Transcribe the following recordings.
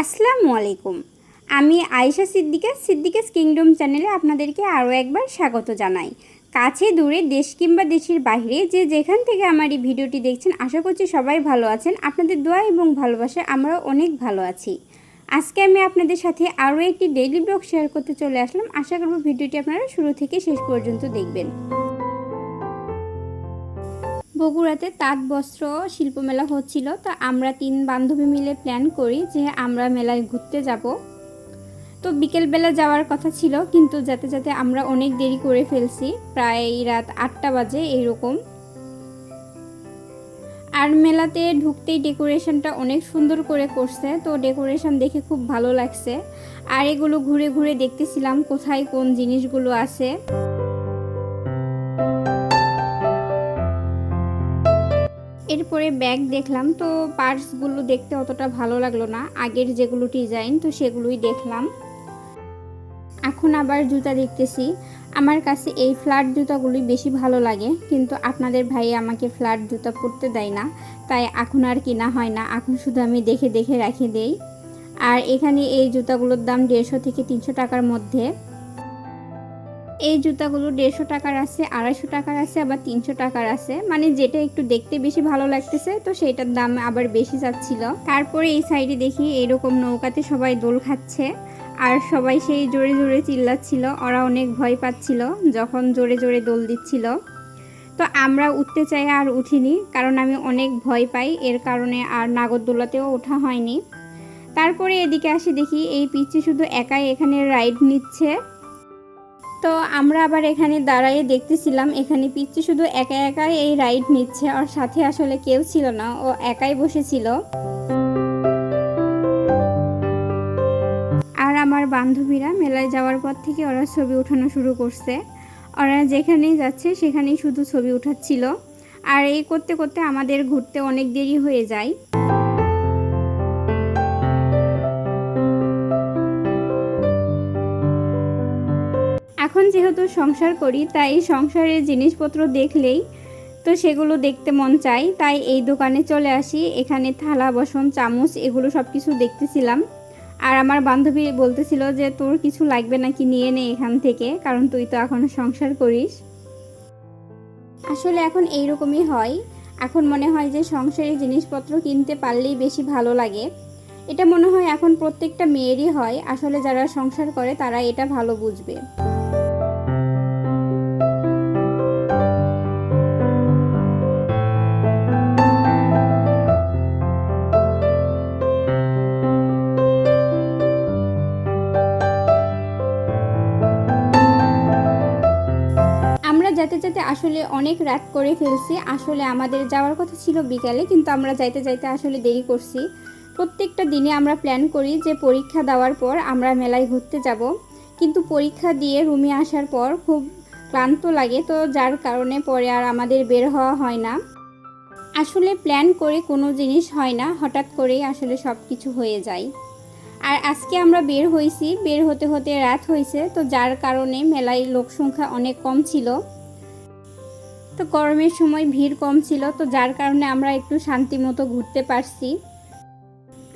আসসালামু আলাইকুম। আমি আয়েশা সিদ্দিকাস কিংডম চ্যানেলে আপনাদেরকে আরও একবার স্বাগত জানাই। কাছে দূরে দেশ কিংবা দেশের বাইরে যে যেখান থেকে আমার এই ভিডিওটি দেখছেন, আশা করছি সবাই ভালো আছেন। আপনাদের দোয়া এবং ভালোবাসায় আমরাও অনেক ভালো আছি। আজকে আমি আপনাদের সাথে আরও একটি ডেইলি ব্লগ শেয়ার করতে চলে আসলাম। আশা করব ভিডিওটি আপনারা শুরু থেকে শেষ পর্যন্ত দেখবেন। বগুড়াতে তাঁত বস্ত্র শিল্পমেলা হচ্ছিল, তো আমরা 3 বান্ধবী মিলে প্ল্যান করি যে আমরা মেলায় ঘুরতে যাব। তো বিকেলবেলা যাওয়ার কথা ছিল, কিন্তু যেতে যেতে আমরা অনেক দেরি করে ফেলছি, প্রায় রাত 8টা বাজে এইরকম। আর মেলাতে ঢুকতেই ডেকোরেশনটা অনেক সুন্দর করে করছে, তো ডেকোরেশন দেখে খুব ভালো লাগছে। আর এগুলো ঘুরে ঘুরে দেখতেছিলাম কোথায় কোন জিনিসগুলো আছে। এরপরে ব্যাগ দেখলাম, তো পার্সগুলো দেখতে অতটা ভালো লাগলো না, আগের যেগুলো ডিজাইন তো সেগুলোই দেখলাম। এখন আবার জুতা দেখতেছি। আমার কাছে এই ফ্ল্যাট জুতাগুলোই বেশি ভালো লাগে, কিন্তু আপনাদের ভাই আমাকে ফ্ল্যাট জুতা পরতে দেয় না, তাই এখন আর কেনা হয় না। এখন শুধু আমি দেখে দেখে রেখে দেই। আর এখানে এই জুতাগুলোর দাম 150 থেকে 300 টাকার মধ্যে। এই জুতাগুলো 150 টাকার আছে, 250 টাকার আছে, আবার 300 টাকার আছে, মানে যেটা একটু দেখতে বেশি ভালো লাগতেছে তো সেটার দাম আবার বেশি যাচ্ছিল। তারপরে এই সাইডে দেখি এরকম নৌকাতে সবাই দোল খাচ্ছে, আর সবাই সেই জোরে জোরে চিল্লাচ্ছিল। ওরা অনেক ভয় পাচ্ছিল যখন জোরে জোরে দোল দিচ্ছিল। তো আমরা উঠতে চাই আর উঠিনি, কারণ আমি অনেক ভয় পাই, এর কারণে আর নাগরদোলাতেও ওঠা হয়নি। তারপরে এদিকে আসি, দেখি এই পিচ্চি শুধু একাই এখানে রাইড নিচ্ছে। তো আমরা আবার এখানে দাঁড়াইয়ে দেখতেছিলাম, এখানে পিচ্চি শুধু একা একাই এই রাইড নিচ্ছে, ওর সাথে আসলে কেউ ছিল না, ও একাই বসেছিল। আর আমার বান্ধবীরা মেলায় যাওয়ার পর থেকে ওরা ছবি ওঠানো শুরু করছে। ওরা যেখানেই যাচ্ছে সেখানেই শুধু ছবি উঠাচ্ছিল। আর এই করতে করতে আমাদের ঘুরতে অনেক দেরি হয়ে যায়। এখন যেহেতু সংসার করি, তাই সংসারের জিনিসপত্র দেখলেই তো সেগুলো দেখতে মন চাই, তাই এই দোকানে চলে আসি। এখানে থালা বাসন চামচ এগুলো সব কিছু দেখতেছিলাম। আর আমার বান্ধবী বলতেছিল যে তোর কিছু লাগবে নাকি, নিয়ে নে এখান থেকে, কারণ তুই তো এখন সংসার করিস। আসলে এখন এইরকমই হয়। এখন মনে হয় যে সংসারের জিনিসপত্র কিনতে পারলেই বেশি ভালো লাগে। এটা মনে হয় এখন প্রত্যেকটা মেয়েরই হয়। আসলে যারা সংসার করে তারা এটা ভালো বুঝবে। আমরা যেতে যেতে আসলে অনেক রাত করে ফেলছি। আসলে আমাদের যাওয়ার কথা ছিল বিকালে, কিন্তু আমরা যাইতে যাইতে আসলে দেরি করছি। প্রত্যেকটা দিনে আমরা প্ল্যান করি যে পরীক্ষা দেওয়ার পর আমরা মেলায় ঘুরতে যাব, কিন্তু পরীক্ষা দিয়ে রুমে আসার পর খুব ক্লান্ত লাগে, তো যার কারণে পরে আর আমাদের বের হওয়া হয় না। আসলে প্ল্যান করে কোনো জিনিস হয় না, হঠাৎ করেই আসলে সব কিছু হয়ে যায়। আর আজকে আমরা বের হয়েছি, বের হতে হতে রাত হয়েছে, তো যার কারণে মেলায় লোক সংখ্যা অনেক কম ছিল। তো গরমের সময় ভিড় কম ছিল, তো যার কারণে আমরা একটু শান্তি মতো ঘুরতে পারছি।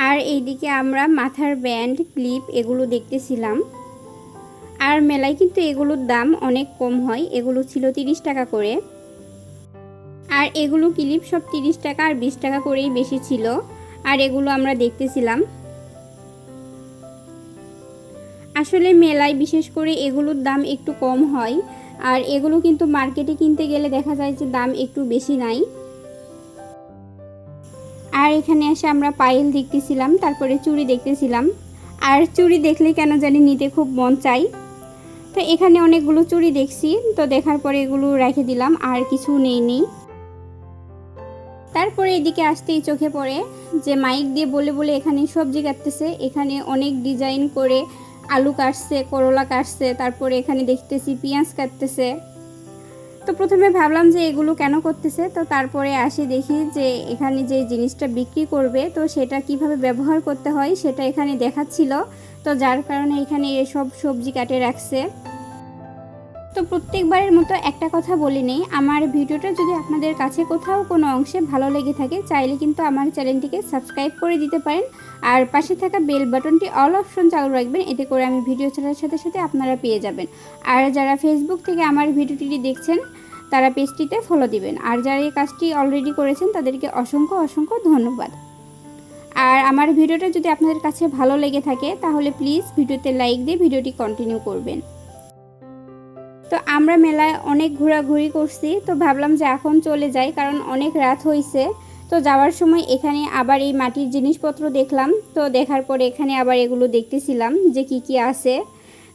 আর এইদিকে আমরা মাথার ব্যান্ড ক্লিপ এগুলো দেখতেছিলাম। আর মেলায় কিন্তু এগুলোর দাম অনেক কম হয়, এগুলো ছিল 30 টাকা করে। আর এগুলো ক্লিপ সব 30 টাকা আর 20 টাকা করেই বেশি ছিল। আর এগুলো আমরা দেখতেছিলাম। আসলে মেলায় বিশেষ করে এগুলোর দাম একটু কম হয়, আর এগুলো কিন্তু মার্কেটে কিনতে গেলে দেখা যায় যে দাম একটু বেশি নাই। আর এখানে এসে আমরা পায়েল দেখতেছিলাম, তারপরে চুড়ি দেখতেছিলাম। আর চুড়ি দেখলে কেন জানি নিতে খুব মন চাই। তো এখানে অনেকগুলো চুড়ি দেখছি, তো দেখার পরে এগুলো রেখে দিলাম, আর কিছু নেইনি। তারপরে এদিকে আসতেই চোখে পড়ে যে মাইক দিয়ে বলে বলে এখানে সবজি কাটতেছে। এখানে অনেক ডিজাইন করে আলু কাটছে, করলা কাটছে, তারপরে এখানে দেখতেছি পেঁয়াজ কাটতেছে। তো প্রথমে ভাবলাম যে এগুলো কেন করতেছে, তো তারপরে আসি দেখি যে এখানে যে জিনিসটা বিক্রি করবে তো সেটা কিভাবে ব্যবহার করতে হয় সেটা এখানে দেখাচ্ছিল। তো যার কারণে এখানে এসব সবজি কাটে রাখছে। তো প্রত্যেকবারের মতো একটা কথা বলে নেই, আমার ভিডিওটা যদি আপনাদের কাছে কোথাও কোনো অংশে ভালো লেগে থাকে চাইলে কিন্তু আমার চ্যানেলটিকে সাবস্ক্রাইব করে দিতে পারেন আর পাশে থাকা বেল বাটনটি অল অপশন চালু রাখবেন, এতে করে আমি ভিডিও ছাড়ার সাথে সাথে আপনারা পেয়ে যাবেন। আর যারা ফেসবুক থেকে আমার ভিডিওটি দেখছেন তারা পেজটিতে ফলো দিবেন, আর যারা এই কাজটি অলরেডি করেছেন তাদেরকে অসংখ্য অসংখ্য ধন্যবাদ। আর আমার ভিডিওটা যদি আপনাদের কাছে ভালো লেগে থাকে তাহলে প্লিজ ভিডিওতে লাইক দিয়ে ভিডিওটি কন্টিনিউ করবেন। তো আমরা মেলায় অনেক ঘোরাঘুরি করছি, তো ভাবলাম যে এখন চলে যাই কারণ অনেক রাত হয়েছে। তো যাওয়ার সময় এখানে আবার এই মাটির জিনিসপত্র দেখলাম, তো দেখার পরে এখানে আবার এগুলো দেখতেছিলাম যে কি কি আছে।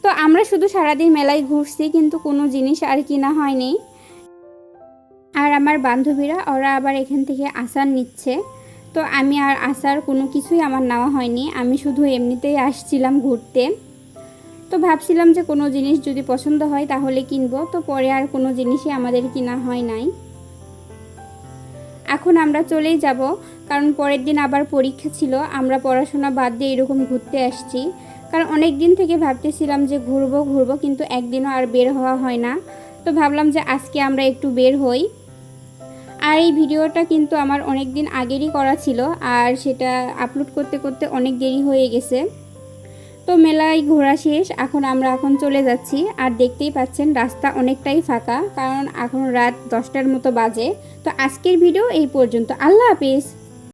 তো আমরা শুধু সারাদিন মেলায় ঘুরছি কিন্তু কোনো জিনিস আর কিনা হয়নি। আর আমার বান্ধবীরা ওরা আবার এখান থেকে আচার নিচ্ছে, তো আমি আর আচার কোনো কিছুই আমার নেওয়া হয়নি, আমি শুধু এমনিতেই আসছিলাম ঘুরতে। তো ভাবছিলাম যে কোনো জিনিস যদি পছন্দ হয় তাহলে কিনবো, তো পরে আর কোনো জিনিসই আমাদের কিনা হয় নাই। এখন আমরা চলেই যাব কারণ পরের দিন আবার পরীক্ষা ছিল, আমরা পড়াশোনা বাদ দিয়ে এরকম ঘুরতে আসছি। কারণ অনেক দিন থেকে ভাবতেছিলাম যে ঘুরবো কিন্তু একদিনও আর বের হওয়া হয় না। তো ভাবলাম যে আজকে আমরা একটু বের হই। আর এই ভিডিওটা কিন্তু আমার অনেক দিন আগেরই করা ছিল আর সেটা আপলোড করতে করতে অনেক দেরি হয়ে গেছে। তো মেলায় ঘোরা শেষ, এখন চলে যাচ্ছি। আর দেখতেই পাচ্ছেন রাস্তা অনেকটাই ফাঁকা কারণ এখন রাত 10টার মতো বাজে। তো আজকের ভিডিও এই পর্যন্ত, আল্লাহ হাফেজ।